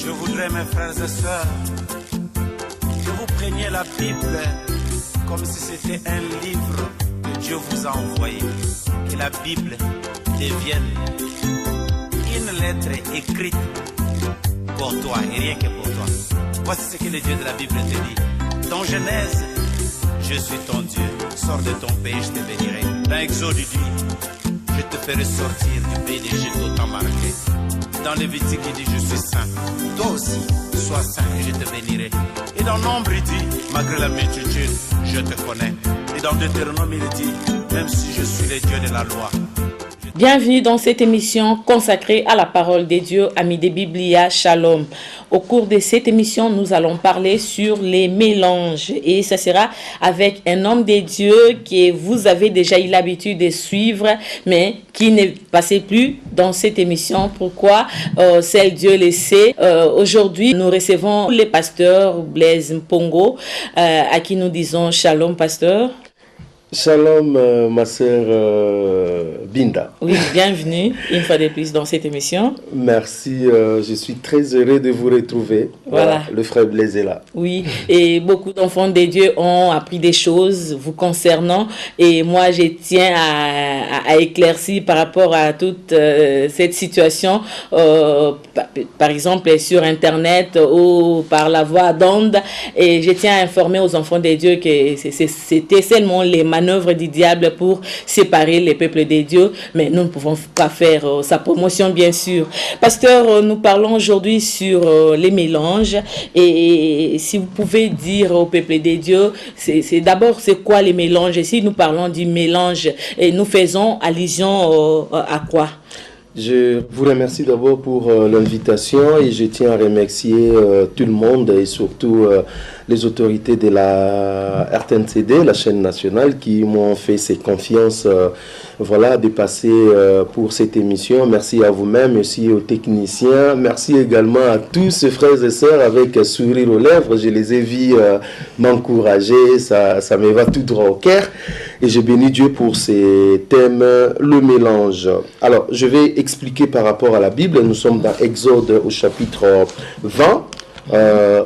Je voudrais, mes frères et sœurs, que vous preniez la Bible comme si c'était un livre que Dieu vous a envoyé. Que la Bible devienne une lettre écrite pour toi et rien que pour toi. Voici ce que le Dieu de la Bible te dit. Dans Genèse, je suis ton Dieu, sors de ton pays, je te bénirai. Dans Exode, il dit, je te ferai sortir du pays d'Égypte autant marqué. Dans Lévitique, il dit, je suis saint. Toi aussi, sois saint et je te bénirai. Et dans Nombre, il dit, malgré la multitude, je te connais. Et dans Deutéronome, il dit, même si je suis le Dieu de la loi. Bienvenue dans cette émission consacrée à la parole de Dieu, amis de Biblia, Shalom. Au cours de cette émission, nous allons parler sur les mélanges et ça sera avec un homme de Dieu que vous avez déjà eu l'habitude de suivre, mais qui ne passait plus dans cette émission. Pourquoi? Seul Dieu le sait. Aujourd'hui, nous recevons le pasteur Blaise Mpongo, à qui nous disons Shalom, pasteur. Shalom, ma sœur Binda. Oui, bienvenue une fois de plus dans cette émission. Merci, je suis très heureux de vous retrouver. Voilà. Le frère Blaise est là. Oui, et beaucoup d'enfants de Dieu ont appris des choses vous concernant. Et moi, je tiens à éclaircir par rapport à toute cette situation, par exemple sur Internet ou par la voie d'onde. Et je tiens à informer aux enfants de Dieu que c'était seulement les manœuvre du diable pour séparer les peuples de Dieu, mais nous ne pouvons pas faire sa promotion, bien sûr. Pasteur, nous parlons aujourd'hui sur les mélanges et si vous pouvez dire au peuple de Dieu, c'est d'abord c'est quoi les mélanges? Et si nous parlons du mélange, et nous faisons allusion à quoi? Je vous remercie d'abord pour l'invitation et je tiens à remercier tout le monde et surtout les autorités de la RTNCD, la chaîne nationale, qui m'ont fait cette confiance voilà, de passer pour cette émission. Merci à vous-même, merci aux techniciens, merci également à tous ces frères et sœurs avec un sourire aux lèvres. Je les ai vus m'encourager, ça me va tout droit au cœur. Et je bénis Dieu pour ces thèmes, le mélange. Alors, je vais expliquer par rapport à la Bible. Nous sommes dans Exode au chapitre 20.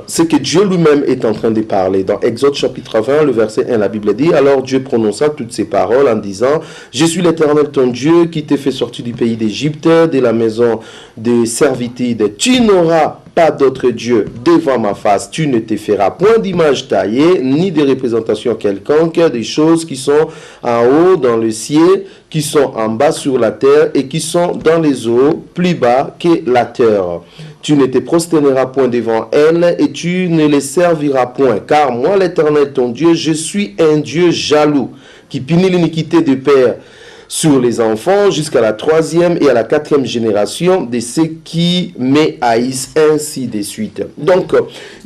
Ce que Dieu lui-même est en train de parler. Dans Exode chapitre 20, le verset 1, la Bible dit, alors Dieu prononça toutes ces paroles en disant, je suis l'Éternel ton Dieu qui t'ai fait sortir du pays d'Égypte, de la maison de servitude. Tu n'auras pas d'autre Dieu devant ma face. Tu ne te feras point d'image taillée, ni de représentation quelconque, des choses qui sont en haut dans le ciel, qui sont en bas sur la terre et qui sont dans les eaux, plus bas que la terre. Tu ne te prosterneras point devant elles et tu ne les serviras point. Car moi, l'Éternel ton Dieu, je suis un Dieu jaloux, qui punit l'iniquité des pères sur les enfants jusqu'à la 3e et à la 4e génération de ceux qui me haïssent, ainsi de suite. Donc,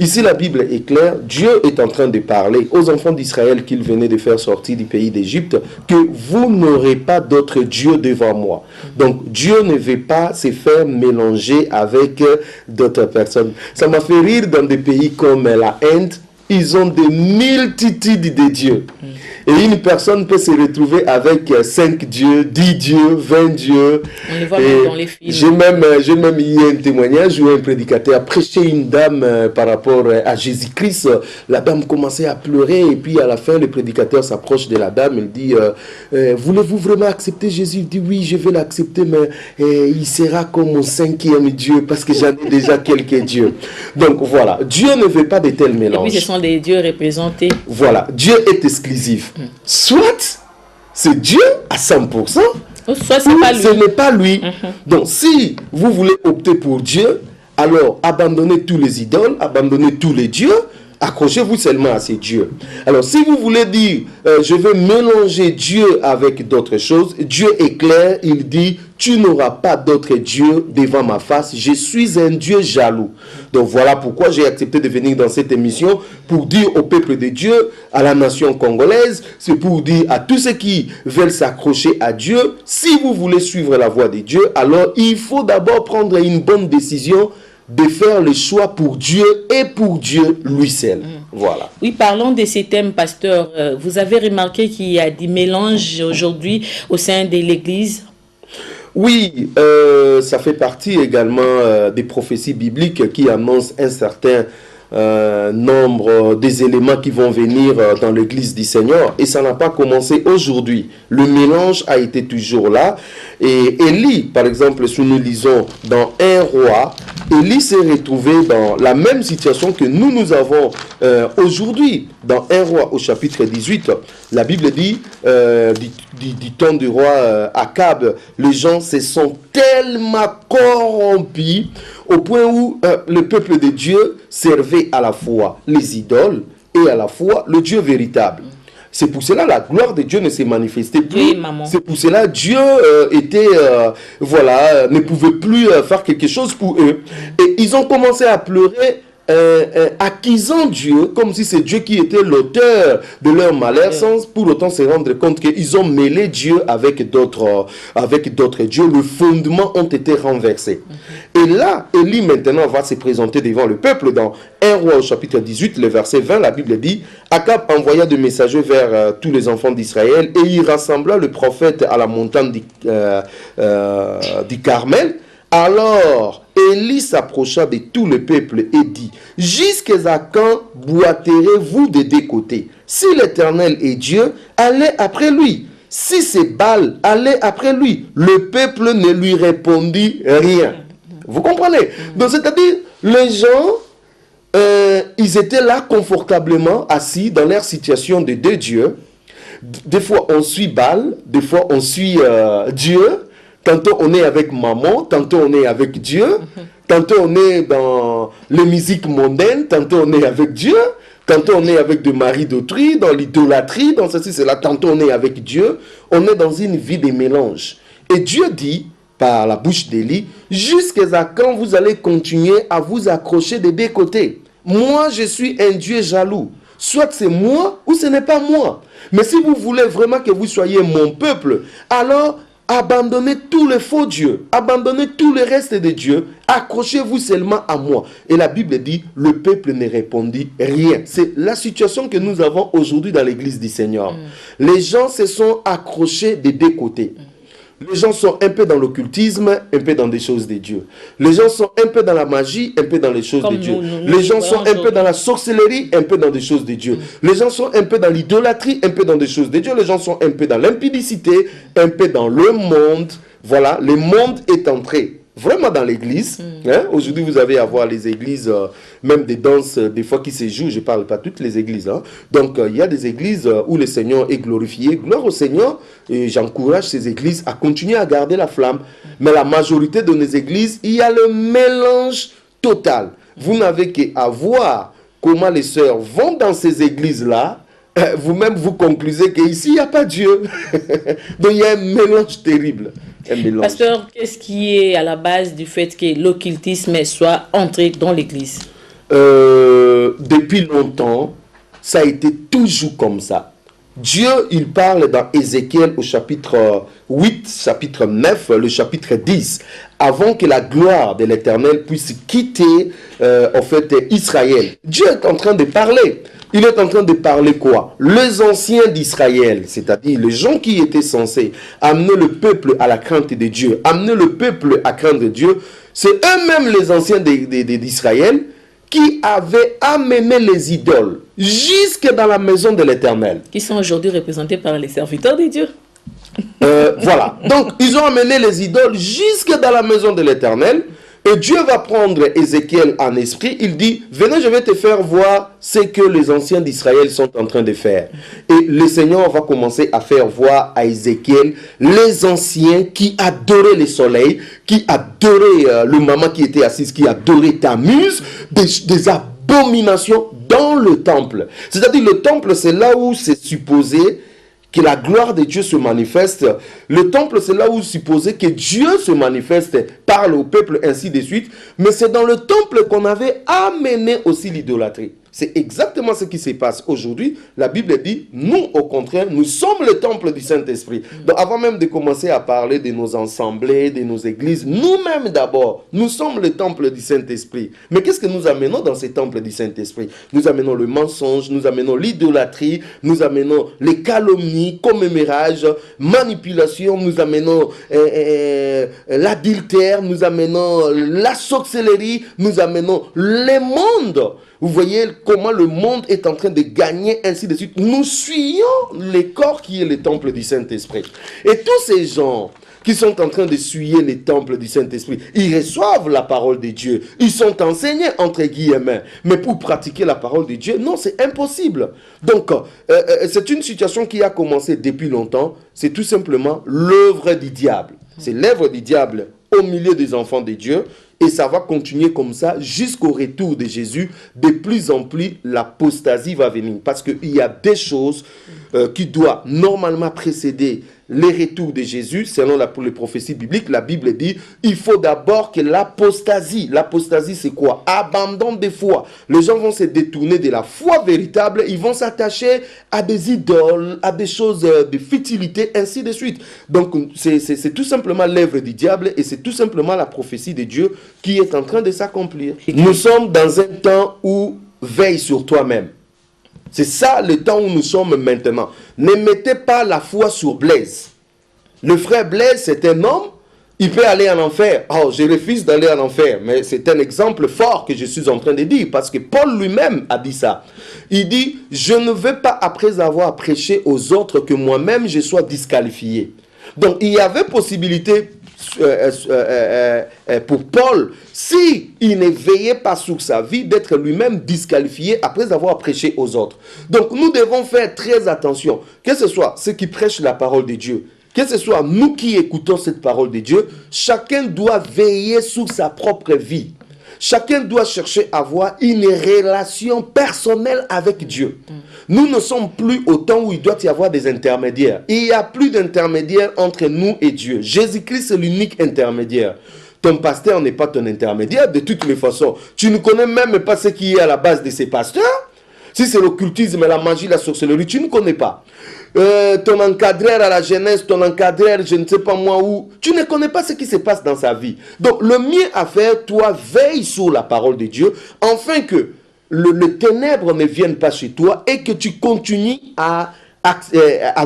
ici la Bible est claire, Dieu est en train de parler aux enfants d'Israël qu'il venait de faire sortir du pays d'Égypte, que vous n'aurez pas d'autre Dieu devant moi. Donc, Dieu ne veut pas se faire mélanger avec d'autres personnes. Ça m'a fait rire dans des pays comme la Inde, ils ont des multitudes de dieux. Et une personne peut se retrouver avec 5 dieux, 10 dieux, 20 dieux. On les voit même dans les films. J'ai même eu un témoignage où un prédicateur a prêché une dame par rapport à Jésus-Christ. La dame commençait à pleurer et puis à la fin, le prédicateur s'approche de la dame. Il dit, voulez-vous vraiment accepter Jésus? Il dit, oui, je vais l'accepter, mais il sera comme mon 5e Dieu parce que j'en ai déjà quelques dieux. Donc voilà, Dieu ne veut pas de tels mélanges. Et puis ce sont des dieux représentés. Voilà, Dieu est exclusif. Soit c'est Dieu à 100%, soit c'est pas lui. Ce n'est pas lui. Donc si vous voulez opter pour Dieu, alors abandonnez tous les idoles, abandonnez tous les dieux, accrochez-vous seulement à ces dieux. Alors si vous voulez dire, je veux mélanger Dieu avec d'autres choses, Dieu est clair, il dit, tu n'auras pas d'autre Dieu devant ma face, je suis un Dieu jaloux. Donc voilà pourquoi j'ai accepté de venir dans cette émission pour dire au peuple de Dieu, à la nation congolaise, c'est pour dire à tous ceux qui veulent s'accrocher à Dieu, si vous voulez suivre la voie de Dieu, alors il faut d'abord prendre une bonne décision de faire le choix pour Dieu et pour Dieu lui seul. Voilà. Oui, parlons de ces thèmes, pasteur. Vous avez remarqué qu'il y a des mélanges aujourd'hui au sein de l'Église? Oui, ça fait partie également des prophéties bibliques qui annoncent un certain nombre des éléments qui vont venir dans l'église du Seigneur. Et ça n'a pas commencé aujourd'hui. Le mélange a été toujours là. Et Élie, par exemple, si nous lisons dans 1 roi, Élie s'est retrouvé dans la même situation que nous avons aujourd'hui. Dans 1 roi au chapitre 18, la Bible dit, du temps du roi Akab, les gens se sont tellement corrompus au point où le peuple de Dieu servait à la fois les idoles et à la fois le Dieu véritable. C'est pour cela la gloire de Dieu ne s'est manifestée plus. C'est pour cela Dieu ne pouvait plus faire quelque chose pour eux. Et ils ont commencé à pleurer, accusant Dieu comme si c'est Dieu qui était l'auteur de leur malheur, sans pour autant se rendre compte qu'ils ont mêlé Dieu avec d'autres dieux. Le fondement ont été renversés. Et là, Élie maintenant va se présenter devant le peuple. Dans 1 roi au chapitre 18, le verset 20, la Bible dit: Akab envoya des messagers vers tous les enfants d'Israël et il rassembla le prophète à la montagne du Carmel. Alors Élie s'approcha de tout le peuple et dit: Jusqu'à quand boiterez-vous des deux côtés? Si l'Éternel est Dieu, allez après lui. Si c'est Baal, allez après lui. Le peuple ne lui répondit rien. Vous comprenez? Donc c'est-à-dire, les gens, ils étaient là confortablement assis dans leur situation de deux dieux. Des fois on suit Baal, des fois on suit Dieu. Tantôt on est avec maman, tantôt on est avec Dieu, tantôt on est dans les musiques mondaines, tantôt on est avec Dieu, tantôt on est avec des maris d'autrui, dans l'idolâtrie, dans ceci, cela, tantôt on est avec Dieu. On est dans une vie de mélange. Et Dieu dit, par la bouche d'Élie: jusqu'à quand vous allez continuer à vous accrocher des deux côtés? Moi, je suis un Dieu jaloux. Soit c'est moi ou ce n'est pas moi. Mais si vous voulez vraiment que vous soyez mon peuple, alors abandonnez tous les faux dieux, abandonnez tout le reste de Dieu, accrochez-vous seulement à moi. Et la Bible dit, le peuple ne répondit rien. C'est la situation que nous avons aujourd'hui dans l'église du Seigneur. Les gens se sont accrochés des deux côtés. Les gens sont un peu dans l'occultisme, un peu dans des choses de Dieu. Les gens sont un peu dans la magie, un peu dans les choses de Dieu. Les gens sont un peu dans la sorcellerie, un peu dans des choses de Dieu. Les gens sont un peu dans l'idolâtrie, un peu dans des choses de Dieu. Les gens sont un peu dans l'impudicité, un peu dans le monde. Voilà, le monde est entré vraiment dans l'église. Aujourd'hui, vous avez à voir les églises, même des danses, des fois qui se jouent. Je ne parle pas toutes les églises. Donc, il y a des églises où le Seigneur est glorifié. Gloire au Seigneur. Et j'encourage ces églises à continuer à garder la flamme. Mais la majorité de nos églises, il y a le mélange total. Vous n'avez qu'à voir comment les sœurs vont dans ces églises-là. Vous-même, vous conclusez qu'ici, il n'y a pas Dieu. Donc, il y a un mélange terrible. Pasteur, qu'est-ce qui est à la base du fait que l'occultisme soit entré dans l'église? Depuis longtemps, ça a été toujours comme ça. Dieu, il parle dans Ézéchiel au chapitre 8, chapitre 9, le chapitre 10. Avant que la gloire de l'Éternel puisse quitter Israël. Dieu est en train de parler. Il est en train de parler quoi? Les anciens d'Israël, c'est-à-dire les gens qui étaient censés amener le peuple à la crainte de Dieu, amener le peuple à craindre Dieu, c'est eux-mêmes les anciens d'Israël qui avaient amené les idoles jusque dans la maison de l'Éternel. Qui sont aujourd'hui représentés par les serviteurs de Dieu. Voilà. Donc, ils ont amené les idoles jusque dans la maison de l'Éternel. Et Dieu va prendre Ézéchiel en esprit. Il dit, venez, je vais te faire voir ce que les anciens d'Israël sont en train de faire. Et le Seigneur va commencer à faire voir à Ézéchiel les anciens qui adoraient le soleil, qui adoraient le maman qui était assise, qui adorait Tammuz, des abominations dans le temple. C'est-à-dire le temple, c'est là où c'est supposé que la gloire de Dieu se manifeste. Le temple, c'est là où supposé que Dieu se manifeste, parle au peuple, ainsi de suite. Mais c'est dans le temple qu'on avait amené aussi l'idolâtrie. C'est exactement ce qui se passe aujourd'hui. La Bible dit, nous, au contraire, nous sommes le temple du Saint-Esprit. Donc, avant même de commencer à parler de nos assemblées, de nos églises, nous-mêmes d'abord, nous sommes le temple du Saint-Esprit. Mais qu'est-ce que nous amenons dans ces temples du Saint-Esprit? Nous amenons le mensonge, nous amenons l'idolâtrie, nous amenons les calomnies, commémorages, manipulation, nous amenons l'adultère, nous amenons la sorcellerie, nous amenons le monde. Vous voyez comment le monde est en train de gagner, ainsi de suite. Nous suivons le corps qui est le temple du Saint-Esprit. Et tous ces gens qui sont en train de suivre les temples du Saint-Esprit, ils reçoivent la parole de Dieu. Ils sont enseignés, entre guillemets. Mais pour pratiquer la parole de Dieu, non, c'est impossible. Donc, c'est une situation qui a commencé depuis longtemps. C'est tout simplement l'œuvre du diable. C'est l'œuvre du diable au milieu des enfants de Dieu. Et ça va continuer comme ça jusqu'au retour de Jésus. De plus en plus, l'apostasie va venir. Parce qu'il y a des choses qui doivent normalement précéder le retour de Jésus. Selon les prophéties bibliques, la Bible dit, il faut d'abord que l'apostasie c'est quoi? Abandon de foi. Les gens vont se détourner de la foi véritable. Ils vont s'attacher à des idoles, à des choses de futilité, ainsi de suite. Donc, c'est tout simplement l'œuvre du diable et c'est tout simplement la prophétie de Dieu qui est en train de s'accomplir. Nous sommes dans un temps où veille sur toi-même. C'est ça le temps où nous sommes maintenant. Ne mettez pas la foi sur Blaise. Le frère Blaise, c'est un homme, il peut aller en enfer. Oh, je refuse d'aller en enfer. Mais c'est un exemple fort que je suis en train de dire. Parce que Paul lui-même a dit ça. Il dit, je ne veux pas, après avoir prêché aux autres, que moi-même je sois disqualifié. Donc, il y avait possibilité pour Paul, si il ne veillait pas sur sa vie, d'être lui-même disqualifié après avoir prêché aux autres. Donc nous devons faire très attention, que ce soit ceux qui prêchent la parole de Dieu, que ce soit nous qui écoutons cette parole de Dieu, chacun doit veiller sur sa propre vie. Chacun doit chercher à avoir une relation personnelle avec Dieu. Nous ne sommes plus au temps où il doit y avoir des intermédiaires. Il n'y a plus d'intermédiaire entre nous et Dieu. Jésus-Christ est l'unique intermédiaire. Ton pasteur n'est pas ton intermédiaire de toutes les façons. Tu ne connais même pas ce qui est à la base de ces pasteurs. Si c'est l'occultisme, la magie, la sorcellerie, tu ne connais pas. Ton encadreur à la jeunesse, ton encadreur, je ne sais pas moi où, tu ne connais pas ce qui se passe dans sa vie. Donc, le mieux à faire, toi, veille sur la parole de Dieu, afin que le ténèbre ne vienne pas chez toi et que tu continues à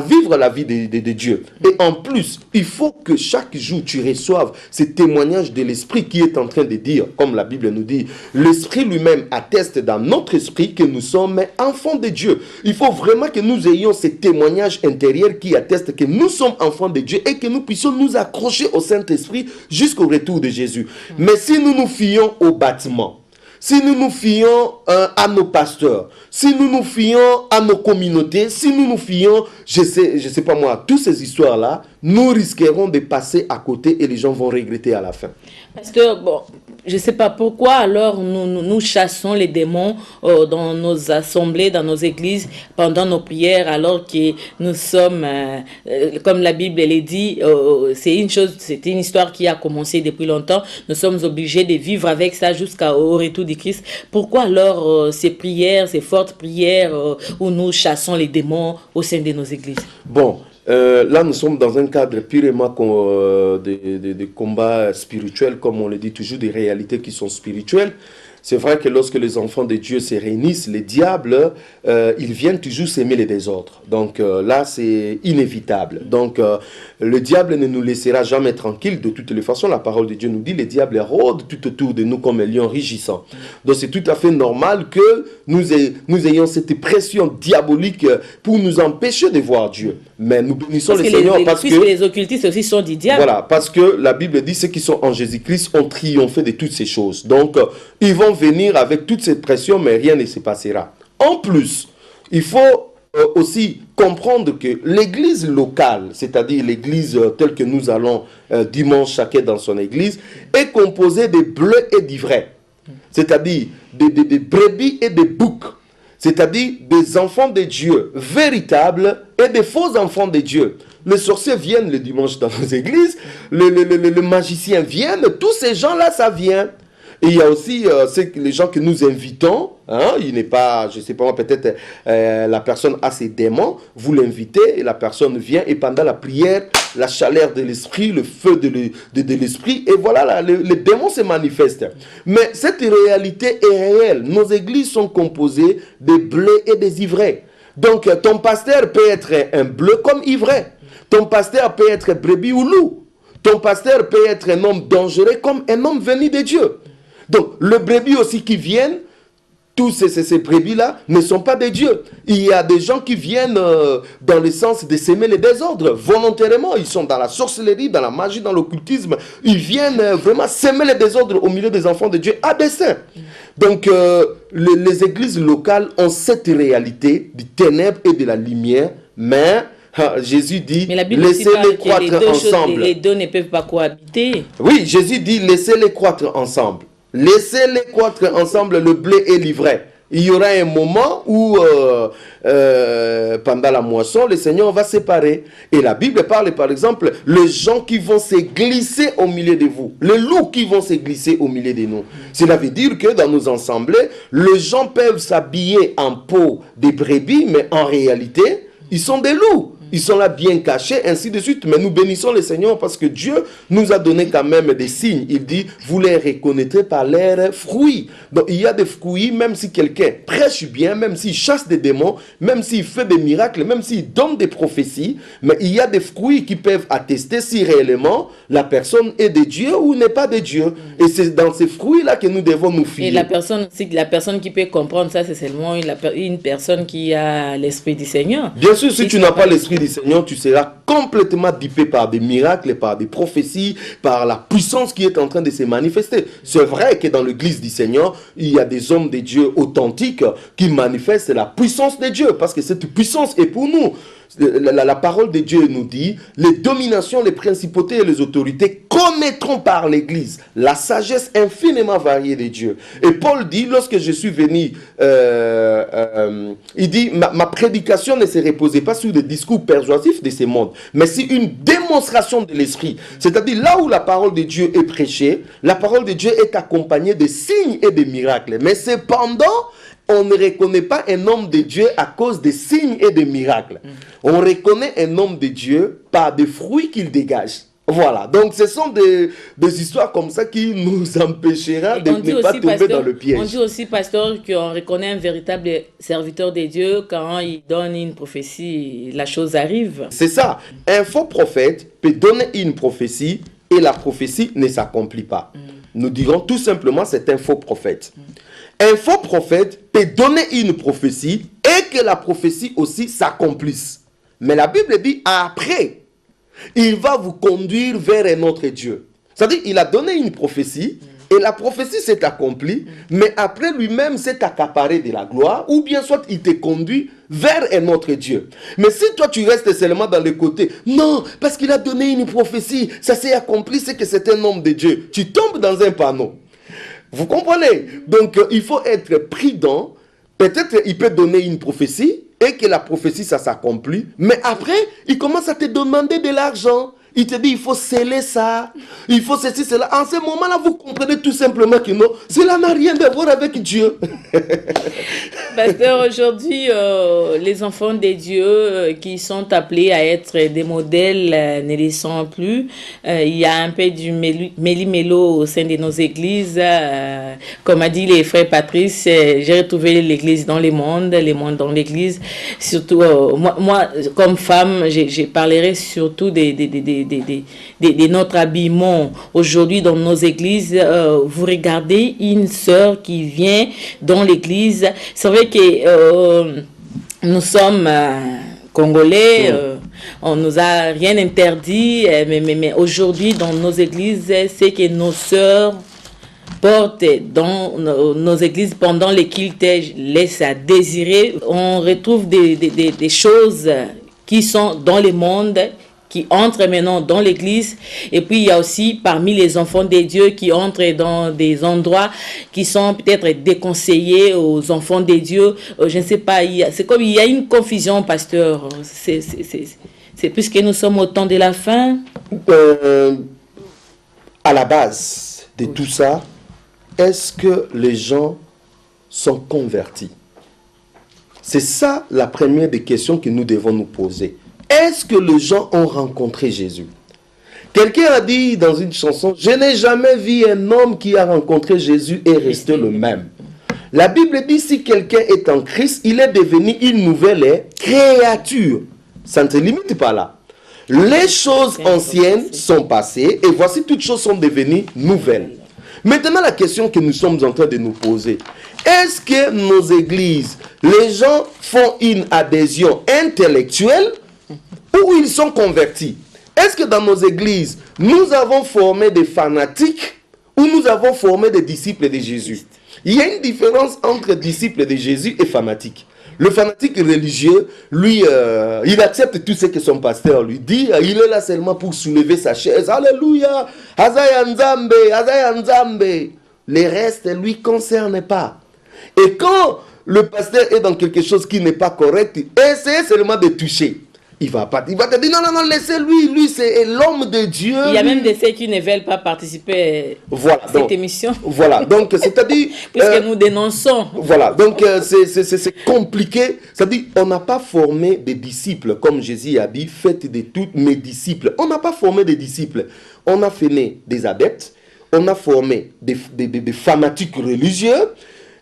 vivre la vie de Dieu. Et en plus, il faut que chaque jour tu reçoives ces témoignages de l'Esprit qui est en train de dire, comme la Bible nous dit, l'Esprit lui-même atteste dans notre esprit que nous sommes enfants de Dieu. Il faut vraiment que nous ayons ces témoignages intérieurs qui attestent que nous sommes enfants de Dieu et que nous puissions nous accrocher au Saint-Esprit jusqu'au retour de Jésus. Mais si nous nous fions au bâtiment, si nous nous fions à nos pasteurs, si nous nous fions à nos communautés, si nous nous fions, je sais pas moi, toutes ces histoires-là, nous risquerons de passer à côté et les gens vont regretter à la fin. Parce que, bon, je ne sais pas pourquoi, alors nous chassons les démons dans nos assemblées, dans nos églises, pendant nos prières, alors que nous sommes, comme la Bible elle dit, c'est une histoire qui a commencé depuis longtemps. Nous sommes obligés de vivre avec ça jusqu'au retour du Christ. Pourquoi alors ces prières, ces fortes prières où nous chassons les démons au sein de nos églises? Bon. Là, nous sommes dans un cadre purement de combat spirituel, comme on le dit toujours, des réalités qui sont spirituelles. C'est vrai que lorsque les enfants de Dieu se réunissent, les diables, ils viennent toujours s'aimer les désordres. Donc là, c'est inévitable. Donc le diable ne nous laissera jamais tranquilles. De toutes les façons, la parole de Dieu nous dit, les diables rôdent tout autour de nous comme un lion rugissant. Donc c'est tout à fait normal que nous ayons cette pression diabolique pour nous empêcher de voir Dieu. Mais nous bénissons le Seigneur parce que les occultistes aussi sont du diable. Voilà, parce que la Bible dit ceux qui sont en Jésus-Christ ont triomphé de toutes ces choses. Donc, ils vont venir avec toute cette pression, mais rien ne se passera. En plus, il faut aussi comprendre que l'église locale, c'est-à-dire l'église telle que nous allons dimanche chacun dans son église, est composée de bleus et d'ivraie. C'est-à-dire des brebis et des boucs. C'est-à-dire des enfants de Dieu véritables et des faux enfants de Dieu. Les sorciers viennent le dimanche dans nos églises, les magiciens viennent, tous ces gens-là, ça vient. Et il y a aussi les gens que nous invitons. Hein, il n'est pas, je ne sais pas, peut-être la personne a ses démons, vous l'invitez, et la personne vient, et pendant la prière, la chaleur de l'esprit, le feu de l'esprit, et voilà, les démons se manifestent. Mais cette réalité est réelle. Nos églises sont composées de bleus et des ivraies. Donc, ton pasteur peut être un bleu comme ivraie. Ton pasteur peut être brebis ou loup. Ton pasteur peut être un homme dangereux comme un homme venu de Dieu. Donc, le brebis aussi qui viennent, tous ces brebis-là ne sont pas des dieux. Il y a des gens qui viennent dans le sens de s'aimer les désordres. Volontairement, ils sont dans la sorcellerie, dans la magie, dans l'occultisme. Ils viennent vraiment s'aimer les désordres au milieu des enfants de Dieu à dessein. Donc, les églises locales ont cette réalité du ténèbre et de la lumière, mais Jésus dit, laissez-les croître ensemble. Les deux ne peuvent pas cohabiter. Oui, Jésus dit, laissez-les croître ensemble. Laissez-les croître ensemble, le blé et l'ivraie. Il y aura un moment où, pendant la moisson, le Seigneur va séparer. Et la Bible parle, par exemple, les gens qui vont se glisser au milieu de vous. Les loups qui vont se glisser au milieu de nous. Cela veut dire que dans nos assemblées, les gens peuvent s'habiller en peau de brebis, mais en réalité, ils sont des loups. Ils sont là bien cachés, ainsi de suite. Mais nous bénissons le Seigneur parce que Dieu nous a donné quand même des signes. Il dit, vous les reconnaîtrez par leurs fruits. Donc il y a des fruits, même si quelqu'un prêche bien, même s'il chasse des démons, même s'il fait des miracles, même s'il donne des prophéties, mais il y a des fruits qui peuvent attester si réellement la personne est de Dieu ou n'est pas de Dieu. Et c'est dans ces fruits-là que nous devons nous fier. Et la personne qui peut comprendre ça, c'est seulement une personne qui a l'Esprit du Seigneur. Bien sûr, si tu n'as pas l'Esprit du Seigneur, tu seras complètement dupé par des miracles, par des prophéties, par la puissance qui est en train de se manifester. C'est vrai que dans l'église du Seigneur, il y a des hommes de Dieu authentiques qui manifestent la puissance de Dieu, parce que cette puissance est pour nous. La parole de Dieu nous dit, les dominations, les principautés et les autorités connaîtront par l'église la sagesse infiniment variée de Dieu. Et Paul dit, lorsque je suis venu, il dit, ma prédication ne se reposait pas sur des discours persuasifs de ce monde, mais sur une démonstration de l'esprit. C'est-à-dire, là où la parole de Dieu est prêchée, la parole de Dieu est accompagnée de signes et de miracles. Mais cependant, on ne reconnaît pas un homme de Dieu à cause des signes et des miracles. On reconnaît un homme de Dieu par des fruits qu'il dégage. Voilà, donc ce sont des histoires comme ça qui nous empêchera de ne pas tomber dans le piège. On dit aussi, pasteur, qu'on reconnaît un véritable serviteur de Dieu quand il donne une prophétie, la chose arrive. C'est ça, un faux prophète peut donner une prophétie et la prophétie ne s'accomplit pas. Nous dirons tout simplement c'est un faux prophète. Un faux prophète peut donner une prophétie et que la prophétie aussi s'accomplisse. Mais la Bible dit après, il va vous conduire vers un autre Dieu. C'est-à-dire il a donné une prophétie et la prophétie s'est accomplie, mais après lui-même s'est accaparé de la gloire, ou bien soit il te conduit vers un autre Dieu. Mais si toi tu restes seulement dans le côté, non, parce qu'il a donné une prophétie, ça s'est accompli, c'est que c'est un homme de Dieu, tu tombes dans un panneau. Vous comprenez? Donc, il faut être prudent. Peut-être il peut donner une prophétie et que la prophétie, ça s'accomplit. Mais après, il commence à te demander de l'argent. Il te dit, il faut sceller ça. Il faut ceci, cela. En ce moment-là, vous comprenez tout simplement que non, cela n'a rien à voir avec Dieu. Pasteur, aujourd'hui, les enfants de Dieu qui sont appelés à être des modèles ne les sont plus. Il y a un peu du méli-mélo au sein de nos églises. Comme a dit les frères Patrice, j'ai retrouvé l'église dans le monde dans l'église. Surtout, moi, comme femme, je parlerai surtout de notre habillement. Aujourd'hui, dans nos églises, vous regardez une sœur qui vient dans l'église. C'est vrai que nous sommes Congolais, on nous a rien interdit, mais aujourd'hui, dans nos églises, c'est que nos sœurs portent dans nos églises pendant les cultes laissent à désirer. On retrouve des choses qui sont dans le monde, qui entrent maintenant dans l'église. Et puis il y a aussi parmi les enfants de Dieu qui entrent dans des endroits qui sont peut-être déconseillés aux enfants de Dieu. Je ne sais pas, c'est comme il y a une confusion, pasteur. C'est puisque nous sommes au temps de la fin. À la base de tout ça, est-ce que les gens sont convertis? C'est ça la première des questions que nous devons nous poser. Est-ce que les gens ont rencontré Jésus? Quelqu'un a dit dans une chanson, « Je n'ai jamais vu un homme qui a rencontré Jésus et resté le même. » La Bible dit, si quelqu'un est en Christ, il est devenu une nouvelle créature. Ça ne se limite pas là. Les choses anciennes sont passées et voici toutes choses sont devenues nouvelles. Maintenant, la question que nous sommes en train de nous poser, est-ce que nos églises, les gens font une adhésion intellectuelle ou ils sont convertis? Est-ce que dans nos églises, nous avons formé des fanatiques ou nous avons formé des disciples de Jésus? Il y a une différence entre disciples de Jésus et fanatiques. Le fanatique religieux, lui, il accepte tout ce que son pasteur lui dit. Il est là seulement pour soulever sa chaise. Alléluia! Azaya Nzambe! Azaya Nzambe! Les restes ne lui concernent pas. Et quand le pasteur est dans quelque chose qui n'est pas correct, essayez seulement de toucher. Il va te dire non, laissez-lui, lui c'est l'homme de Dieu. Il y a même des ceux qui ne veulent pas participer à cette émission. Voilà, donc c'est-à-dire... Puisque nous dénonçons. Voilà, donc c'est compliqué. C'est-à-dire on n'a pas formé des disciples, comme Jésus a dit, faites de tous mes disciples. On n'a pas formé des disciples. On a fait des adeptes, on a formé des fanatiques religieux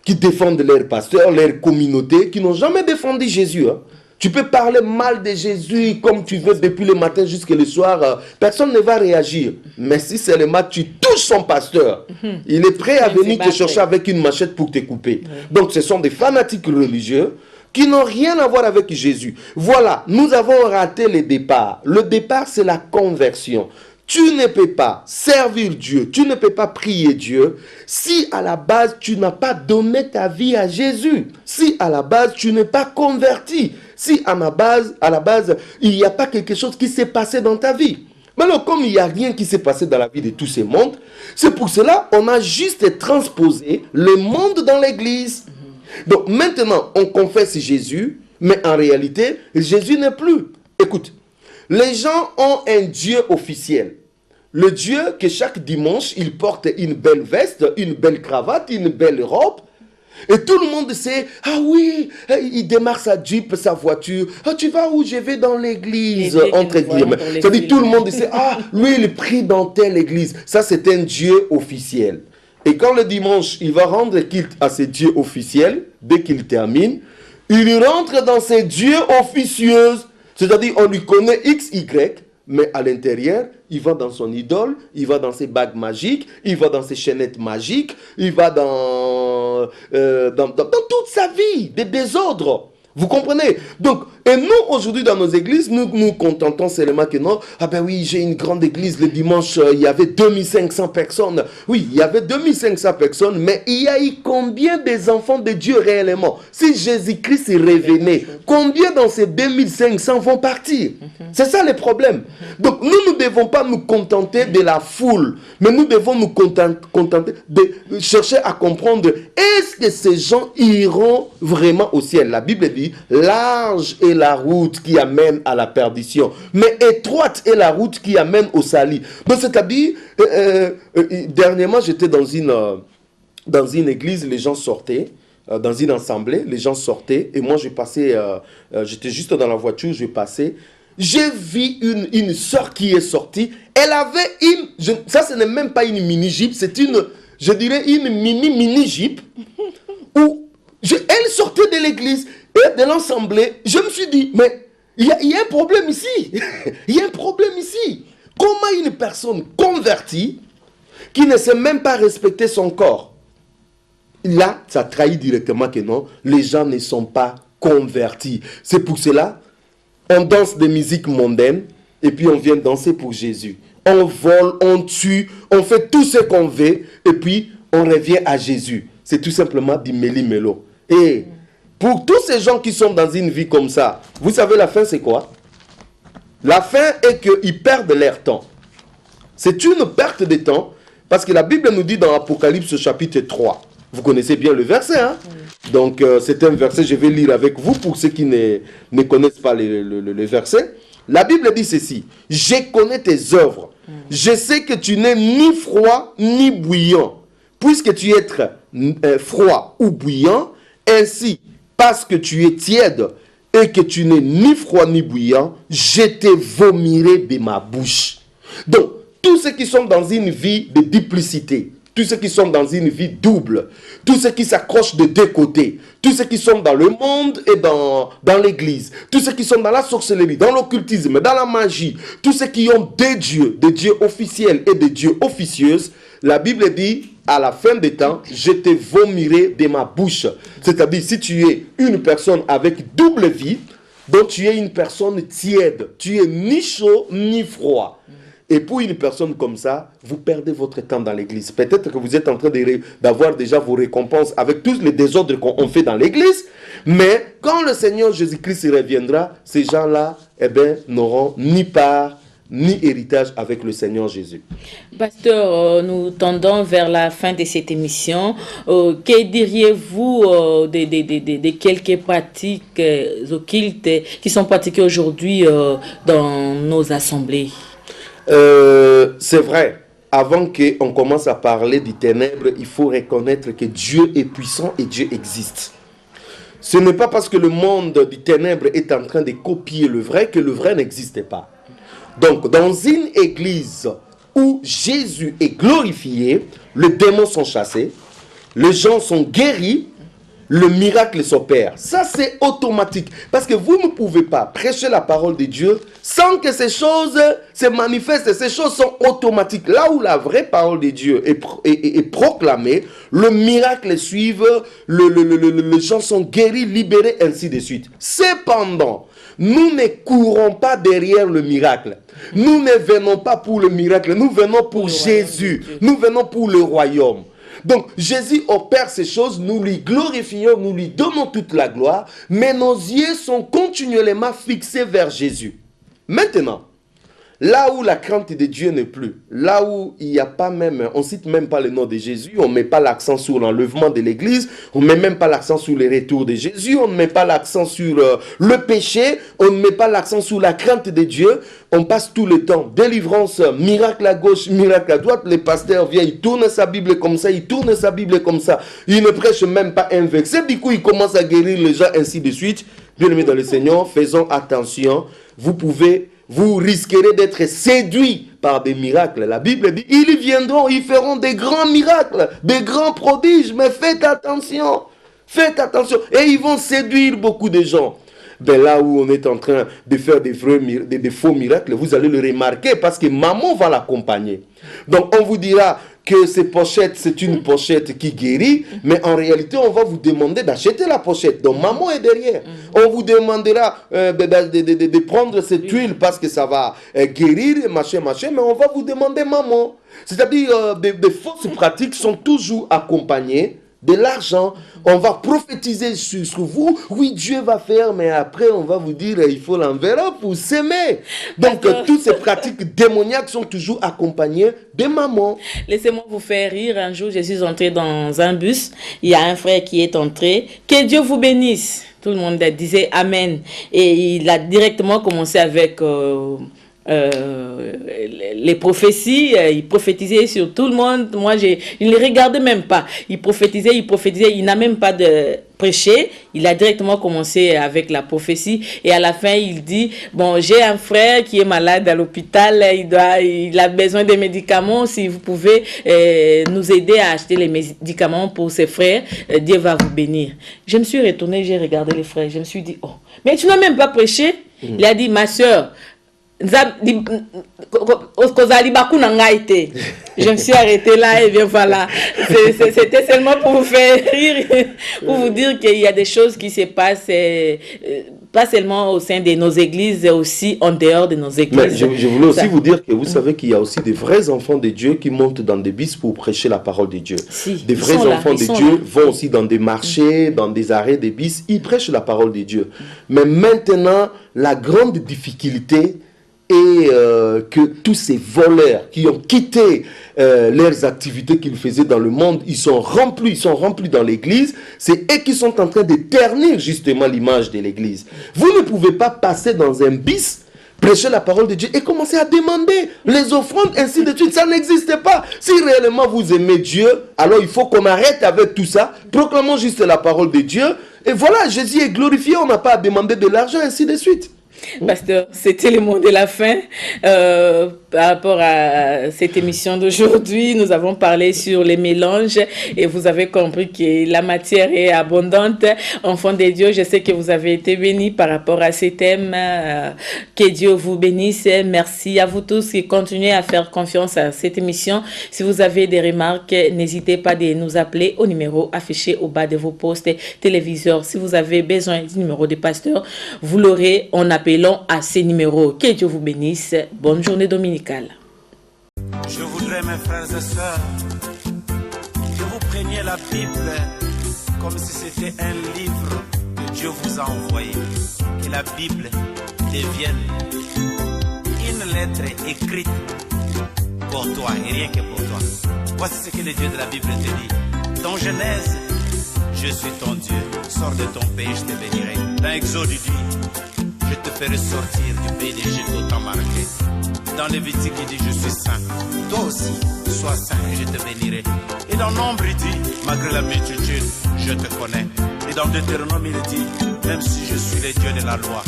qui défendent leurs pasteurs, leur communauté, qui n'ont jamais défendu Jésus, hein. Tu peux parler mal de Jésus comme tu veux depuis le matin jusqu'à le soir. Personne ne va réagir. Mais si seulement tu touches son pasteur, il est prêt à venir te chercher avec une machette pour te couper. Donc ce sont des fanatiques religieux qui n'ont rien à voir avec Jésus. Voilà, nous avons raté le départ. Le départ, c'est la conversion. Tu ne peux pas servir Dieu, tu ne peux pas prier Dieu si à la base tu n'as pas donné ta vie à Jésus. Si à la base tu n'es pas converti. Si à la base, il n'y a pas quelque chose qui s'est passé dans ta vie. Mais alors, comme il n'y a rien qui s'est passé dans la vie de tous ces mondes, c'est pour cela qu'on a juste transposé le monde dans l'église. Donc maintenant, on confesse Jésus, mais en réalité, Jésus n'est plus. Écoute, les gens ont un Dieu officiel. Le Dieu que chaque dimanche, il porte une belle veste, une belle cravate, une belle robe. Et tout le monde sait, ah oui, il démarre sa Jeep, sa voiture. Ah, tu vas où? Je vais dans l'église, entre guillemets. C'est-à-dire tout le monde sait, ah, lui, il prie dans telle église. Ça, c'est un Dieu officiel. Et quand le dimanche, il va rendre culte à ce Dieu officiel, dès qu'il termine, il rentre dans ces dieux officieuses. C'est-à-dire, on lui connaît X, Y, mais à l'intérieur, il va dans son idole, il va dans ses bagues magiques, il va dans ses chaînettes magiques, il va dans toute sa vie, des désordres. Vous comprenez? Donc, et nous, aujourd'hui, dans nos églises, nous nous contentons seulement que non. Ah ben oui, j'ai une grande église. Le dimanche, il y avait 2500 personnes. Oui, il y avait 2500 personnes, mais il y a eu combien des enfants de Dieu réellement? Si Jésus-Christ revenait, combien dans ces 2500 vont partir? C'est ça le problème. Donc, nous ne devons pas nous contenter de la foule, mais nous devons nous contenter de chercher à comprendre, est-ce que ces gens iront vraiment au ciel? La Bible dit, large est la route qui amène à la perdition, mais étroite est la route qui amène au salut. Donc, c'est-à-dire, dernièrement, j'étais dans une église, les gens sortaient, dans une assemblée, les gens sortaient, et moi, je passais, j'étais juste dans la voiture, je passais, j'ai vu une sœur qui est sortie, elle avait ça, ce n'est même pas une mini-jeep, c'est je dirais une mini-jeep, où elle sortait de l'église, et de l'assemblée, je me suis dit, mais il y a un problème ici. Il y a un problème ici. Comment une personne convertie, qui ne sait même pas respecter son corps, là, ça trahit directement que non, les gens ne sont pas convertis. C'est pour cela, on danse des musiques mondaines, et puis on vient danser pour Jésus. On vole, on tue, on fait tout ce qu'on veut, et puis on revient à Jésus. C'est tout simplement du méli-mélo. Et pour tous ces gens qui sont dans une vie comme ça, vous savez la fin c'est quoi? La fin est qu'ils perdent leur temps. C'est une perte de temps, parce que la Bible nous dit dans Apocalypse chapitre 3, vous connaissez bien le verset, hein? Donc c'est un verset, je vais lire avec vous pour ceux qui ne connaissent pas le verset. La Bible dit ceci, je connais tes œuvres, je sais que tu n'es ni froid ni bouillant. puisque tu es froid ou bouillant, ainsi, parce que tu es tiède et que tu n'es ni froid ni bouillant, je te vomirai de ma bouche. Donc, tous ceux qui sont dans une vie de duplicité, tous ceux qui sont dans une vie double, tous ceux qui s'accrochent de deux côtés, tous ceux qui sont dans le monde et dans l'église, tous ceux qui sont dans la sorcellerie, dans l'occultisme, dans la magie, tous ceux qui ont des dieux officiels et des dieux officieuses, la Bible dit, à la fin des temps, je te vomirai de ma bouche. C'est-à-dire, si tu es une personne avec double vie, donc tu es une personne tiède, tu es ni chaud ni froid. Et pour une personne comme ça, vous perdez votre temps dans l'église. Peut-être que vous êtes en train d'avoir déjà vos récompenses avec tous les désordres qu'on fait dans l'église. Mais quand le Seigneur Jésus-Christ reviendra, ces gens-là, n'auront ni part, ni héritage avec le Seigneur Jésus. Pasteur, nous tendons vers la fin de cette émission. Que diriez-vous de quelques pratiques occultes qui sont pratiquées aujourd'hui dans nos assemblées? C'est vrai, avant qu'on commence à parler du ténèbre, il faut reconnaître que Dieu est puissant et Dieu existe. Ce n'est pas parce que le monde du ténèbre est en train de copier le vrai que le vrai n'existe pas. Donc, dans une église où Jésus est glorifié, les démons sont chassés, les gens sont guéris, le miracle s'opère. Ça, c'est automatique. Parce que vous ne pouvez pas prêcher la parole de Dieu sans que ces choses se manifestent. Ces choses sont automatiques. Là où la vraie parole de Dieu est proclamée, le miracle suit, les gens sont guéris, libérés, ainsi de suite. Cependant, nous ne courons pas derrière le miracle. Nous ne venons pas pour le miracle. Nous venons pour Jésus. Nous venons pour le royaume. Donc, Jésus opère ces choses, nous lui glorifions, nous lui donnons toute la gloire, mais nos yeux sont continuellement fixés vers Jésus. Maintenant, là où la crainte de Dieu n'est plus, là où il n'y a pas même, on ne cite même pas le nom de Jésus, on ne met pas l'accent sur l'enlèvement de l'église, on ne met même pas l'accent sur le retour de Jésus, on ne met pas l'accent sur le péché, on ne met pas l'accent sur la crainte de Dieu, on passe tout le temps, délivrance, miracle à gauche, miracle à droite, le pasteur vient, il tourne sa Bible comme ça, il tourne sa Bible comme ça, il ne prêche même pas un verset, du coup il commence à guérir les gens, ainsi de suite. Bien-aimés dans le Seigneur, faisons attention, vous risquerez d'être séduits par des miracles. La Bible dit, ils viendront, ils feront des grands miracles, des grands prodiges, mais faites attention. Faites attention. Et ils vont séduire beaucoup de gens. Ben là où on est en train de faire des faux miracles, vous allez le remarquer parce que maman va l'accompagner. Donc on vous dira que ces pochettes, c'est une pochette qui guérit, mais en réalité, on va vous demander d'acheter la pochette. Donc maman est derrière. On vous demandera de prendre cette huile parce que ça va guérir, machin, mais on va vous demander maman. C'est-à-dire, des fausses pratiques sont toujours accompagnées de l'argent. On va prophétiser sur vous. Oui, Dieu va faire, mais après, on va vous dire, il faut l'enveloppe pour s'aimer. Donc, toutes ces pratiques démoniaques sont toujours accompagnées de maman. Laissez-moi vous faire rire. Un jour, je suis entrée dans un bus. Il y a un frère qui est entré. Que Dieu vous bénisse. Tout le monde disait Amen. Et il a directement commencé avec les prophéties, il prophétisait sur tout le monde. Moi, il ne regardait même pas. Il prophétisait, il n'a même pas de prêcher. Il a directement commencé avec la prophétie. Et à la fin, il dit, bon, j'ai un frère qui est malade à l'hôpital, il a besoin de médicaments. Si vous pouvez nous aider à acheter les médicaments pour ses frères, Dieu va vous bénir. Je me suis retournée, j'ai regardé les frères. Je me suis dit, oh, mais tu n'as même pas prêché. Il a dit, ma soeur, je me suis arrêtée là et bien voilà. C'était seulement pour vous faire rire, pour vous dire qu'il y a des choses qui se passent, pas seulement au sein de nos églises, mais aussi en dehors de nos églises. Mais je voulais aussi vous dire que vous savez qu'il y a aussi des vrais enfants de Dieu qui montent dans des bus pour prêcher la parole de Dieu. Si, des vrais enfants de Dieu vont aussi dans des marchés, dans des arrêts de bus, ils prêchent la parole de Dieu. Mais maintenant, la grande difficulté et que tous ces voleurs qui ont quitté leurs activités qu'ils faisaient dans le monde, ils sont remplis dans l'église, c'est eux qui sont en train de ternir justement l'image de l'église. Vous ne pouvez pas passer dans un bus prêcher la parole de Dieu et commencer à demander les offrandes, ainsi de suite. Ça n'existe pas. Si réellement vous aimez Dieu, alors il faut qu'on arrête avec tout ça. Proclamons juste la parole de Dieu. Et voilà, Jésus est glorifié, on n'a pas à demander de l'argent, ainsi de suite. Pasteur, c'était le mot de la fin. Par rapport à cette émission d'aujourd'hui, nous avons parlé sur les mélanges et vous avez compris que la matière est abondante. Enfants de Dieu, je sais que vous avez été bénis par rapport à ces thèmes. Que Dieu vous bénisse. Merci à vous tous et continuez à faire confiance à cette émission. Si vous avez des remarques, n'hésitez pas de nous appeler au numéro affiché au bas de vos postes téléviseurs. Si vous avez besoin du numéro de pasteur, vous l'aurez en appelant à ces numéros. Que Dieu vous bénisse. Bonne journée dominicale. Je voudrais, mes frères et sœurs, que vous preniez la Bible comme si c'était un livre que Dieu vous a envoyé. Que la Bible devienne une lettre écrite pour toi et rien que pour toi. Voici ce que le Dieu de la Bible te dit. Dans Genèse, je suis ton Dieu. Sors de ton pays, je te bénirai. Dans Exode, il dit, je te ferai sortir du pays d'Égypte au temps marqué. Dans Lévitique, il dit, je suis saint. Toi aussi, sois saint et je te bénirai. Et dans Nombre, il dit, malgré la multitude, je te connais. Et dans Deutéronome, il dit, même si je suis le Dieu de la loi,